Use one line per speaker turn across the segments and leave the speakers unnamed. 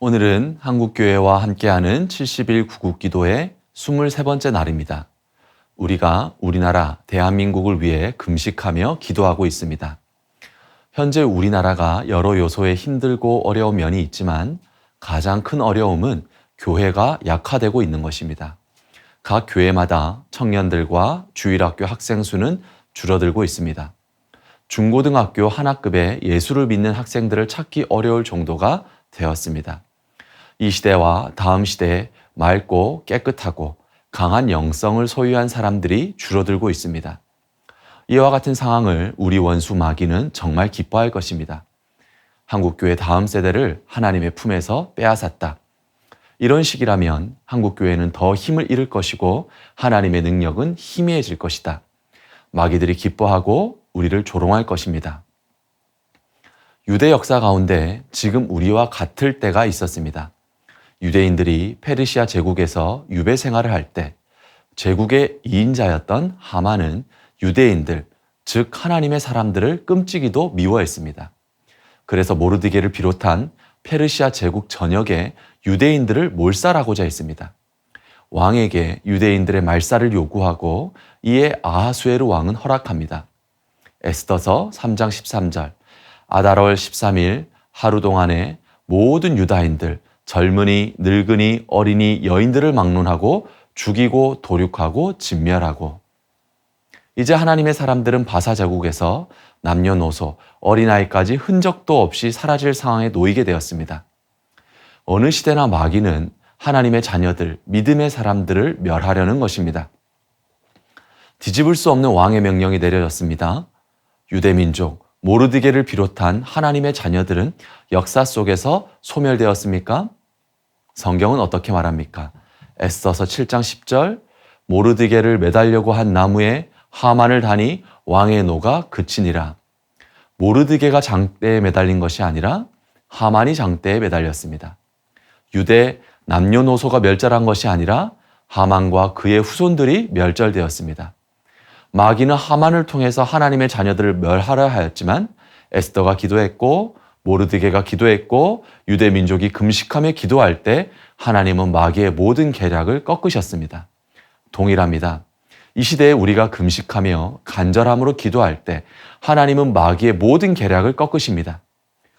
오늘은 한국교회와 함께하는 70일 구국기도의 23번째 날입니다. 우리가 우리나라 대한민국을 위해 금식하며 기도하고 있습니다. 현재 우리나라가 여러 요소에 힘들고 어려운 면이 있지만 가장 큰 어려움은 교회가 약화되고 있는 것입니다. 각 교회마다 청년들과 주일학교 학생 수는 줄어들고 있습니다. 중고등학교 한 학급에 예수를 믿는 학생들을 찾기 어려울 정도가 되었습니다. 이 시대와 다음 시대에 맑고 깨끗하고 강한 영성을 소유한 사람들이 줄어들고 있습니다. 이와 같은 상황을 우리 원수 마귀는 정말 기뻐할 것입니다. 한국교회 다음 세대를 하나님의 품에서 빼앗았다. 이런 식이라면 한국교회는 더 힘을 잃을 것이고 하나님의 능력은 희미해질 것이다. 마귀들이 기뻐하고 우리를 조롱할 것입니다. 유대 역사 가운데 지금 우리와 같을 때가 있었습니다. 유대인들이 페르시아 제국에서 유배 생활을 할 때 제국의 2인자였던 하만은 유대인들, 즉 하나님의 사람들을 끔찍이도 미워했습니다. 그래서 모르드게를 비롯한 페르시아 제국 전역에 유대인들을 몰살하고자 했습니다. 왕에게 유대인들의 말살을 요구하고 이에 아하수에르 왕은 허락합니다. 에스더서 3장 13절, 아달월 13일 하루 동안에 모든 유다인들, 젊은이, 늙은이, 어린이, 여인들을 막론하고 죽이고 도륙하고 진멸하고. 이제 하나님의 사람들은 바사 제국에서 남녀노소, 어린아이까지 흔적도 없이 사라질 상황에 놓이게 되었습니다. 어느 시대나 마귀는 하나님의 자녀들, 믿음의 사람들을 멸하려는 것입니다. 뒤집을 수 없는 왕의 명령이 내려졌습니다. 유대민족, 모르드게를 비롯한 하나님의 자녀들은 역사 속에서 소멸되었습니까? 성경은 어떻게 말합니까? 에스더서 7장 10절, 모르드게를 매달려고 한 나무에 하만을 다니 왕의 노가 그치니라. 모르드게가 장대에 매달린 것이 아니라 하만이 장대에 매달렸습니다. 유대 남녀노소가 멸절한 것이 아니라 하만과 그의 후손들이 멸절되었습니다. 마귀는 하만을 통해서 하나님의 자녀들을 멸하려 하였지만 에스더가 기도했고 모르드게가 기도했고 유대 민족이 금식하며 기도할 때 하나님은 마귀의 모든 계략을 꺾으셨습니다. 동일합니다. 이 시대에 우리가 금식하며 간절함으로 기도할 때 하나님은 마귀의 모든 계략을 꺾으십니다.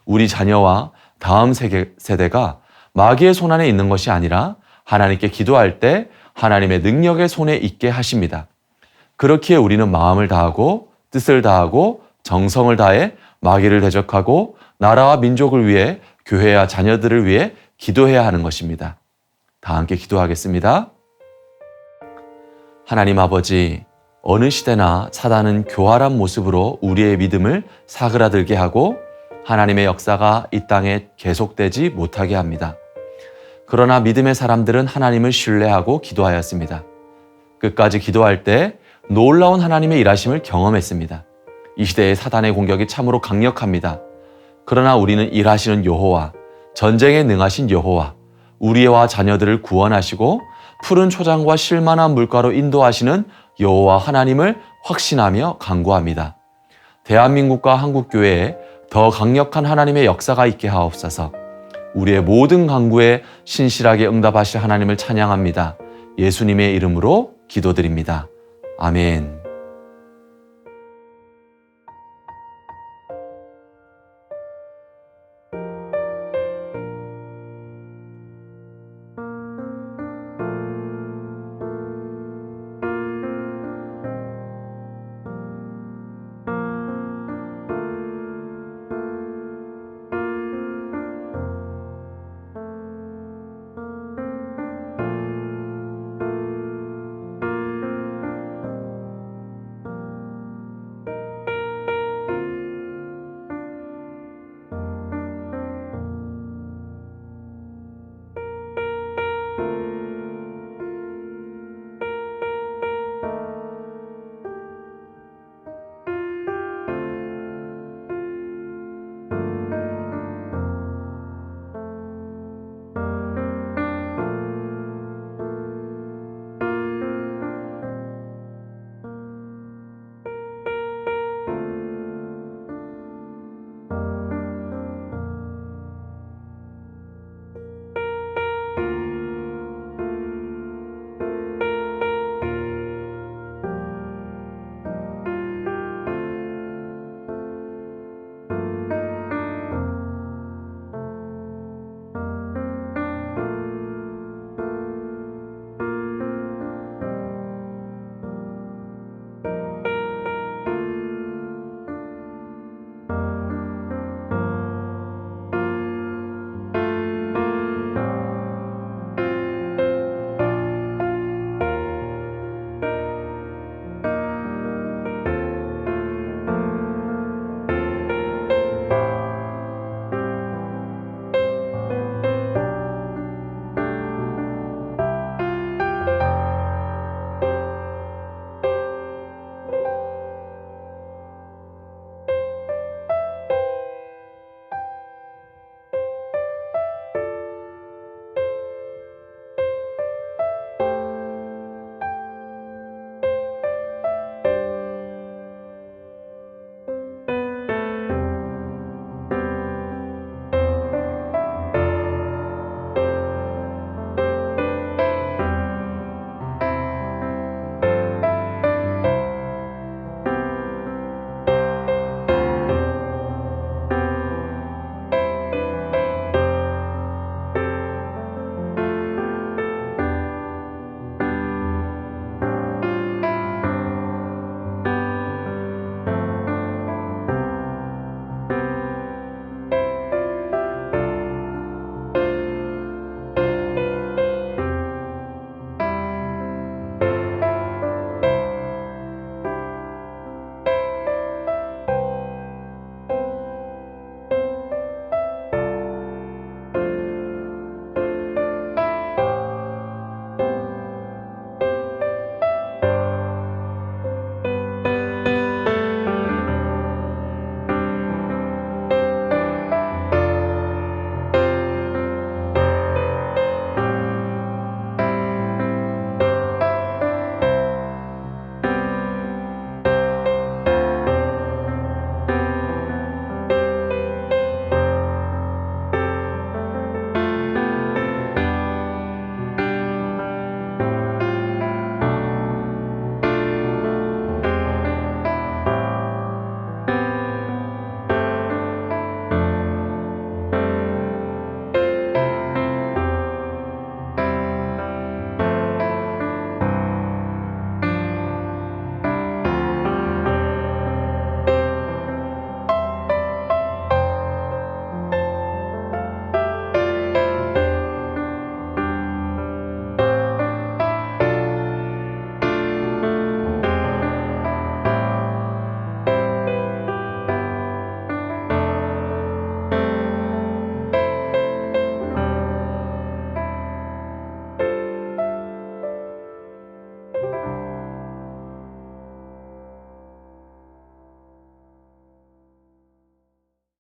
우리 자녀와 다음 세대가 마귀의 손 안에 있는 것이 아니라 하나님께 기도할 때 하나님의 능력의 손에 있게 하십니다. 그렇기에 우리는 마음을 다하고 뜻을 다하고 정성을 다해 마귀를 대적하고 나라와 민족을 위해 교회와 자녀들을 위해 기도해야 하는 것입니다. 다 함께 기도하겠습니다. 하나님 아버지, 어느 시대나 사단은 교활한 모습으로 우리의 믿음을 사그라들게 하고 하나님의 역사가 이 땅에 계속되지 못하게 합니다. 그러나 믿음의 사람들은 하나님을 신뢰하고 기도하였습니다. 끝까지 기도할 때 놀라운 하나님의 일하심을 경험했습니다. 이 시대의 사단의 공격이 참으로 강력합니다. 그러나 우리는 일하시는 여호와, 전쟁에 능하신 여호와, 우리와 자녀들을 구원하시고 푸른 초장과 실만한 물가로 인도하시는 여호와 하나님을 확신하며 간구합니다. 대한민국과 한국교회에 더 강력한 하나님의 역사가 있게 하옵소서. 우리의 모든 간구에 신실하게 응답하실 하나님을 찬양합니다. 예수님의 이름으로 기도드립니다. 아멘.